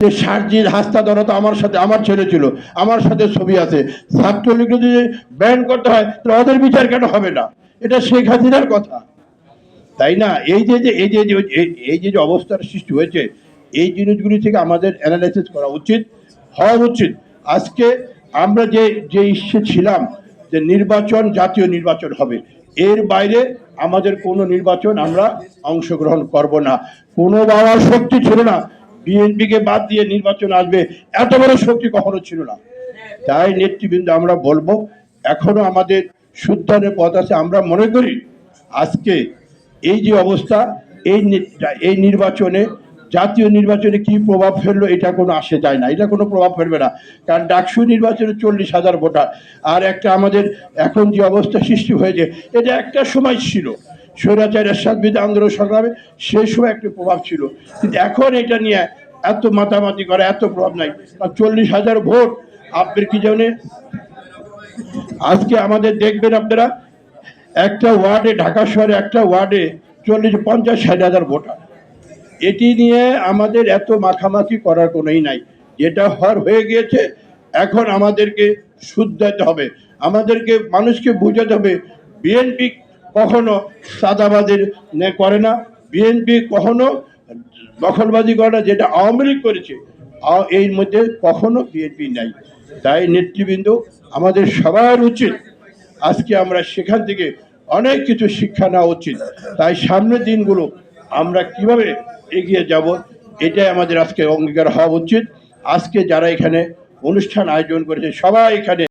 যে সারজিৎ হাস্তাদরা তো আমার সাথে, আমার ছেলে ছিল, আমার সাথে ছবি আছে। ছাত্রলীগ যদি ব্যান করতে হয় তাহলে ওদের বিচার কেন হবে না? এটা শেখ হাসিনার কথা, তাই না? এই যে অবস্থার সৃষ্টি হয়েছে, এই জিনিসগুলি থেকে আমাদের অ্যানালাইসিস করা উচিত, হওয়া উচিত। আজকে আমরা যে যে ইস্যে ছিলাম যে নির্বাচন, জাতীয় নির্বাচন হবে, এর বাইরে আমাদের কোনো নির্বাচন আমরা অংশগ্রহণ করব না। কোনো বাবার শক্তি ছিল না বিএনপিকে বাদ দিয়ে নির্বাচন আসবে, এত বড় শক্তি কখনো ছিল না। তাই নেতৃবৃন্দ আমরা বলবো, এখনো আমাদের সুদ্ধানের পথ আছে। আমরা মনে করি আজকে এই যে অবস্থা, এই নির্বাচনে, জাতীয় নির্বাচনে কি প্রভাব ফেললো এটা কোনো আসে যায় না, এটা কোনো প্রভাব ফেলবে না। কারণ ডাকসু নির্বাচনে 40,000 ভোটার, আর একটা আমাদের এখন যে অবস্থা সৃষ্টি হয়েছে, এটা একটা সময় ছিল স্বৈরাচার এরশাদ বিরোধী আন্দোলন সংগ্রামে, সেই সময় একটা প্রভাব ছিল, কিন্তু এখন এটা নিয়ে এত মাতামাতি করা এত প্রভাব নাই। 40,000 ভোট আপনার কি জানেন? আজকে আমাদের দেখবেন আপনারা, একটা ওয়ার্ডে, ঢাকা শহরে একটা ওয়ার্ডে 50-60 হাজার ভোটার। এটি নিয়ে আমাদের এত মাখামাখি করার কোনোই নাই, যেটা হয়ে গিয়েছে। এখন আমাদেরকে শুধরাতে হবে, আমাদেরকে মানুষকে বুঝাতে হবে বিএনপি কখনো চাঁদাবাজির করে না, বিএনপি কখনো দখলবাজি করে না, যেটা আওয়ামী লীগ করেছে এর মধ্যে কখনো বিএনপি নাই। তাই নেতৃবৃন্দ, আমাদের সবার উচিত আজকে আমরা সেখান থেকে অনেক কিছু শিক্ষা নেওয়া উচিত। তাই সামনের দিনগুলো আমরা কিভাবে এগিয়ে যাব, এটাই আমাদের আজকে অঙ্গীকার হওয়া উচিত। আজকে যারা এখানে অনুষ্ঠান আয়োজন করেছে সবাই এখানে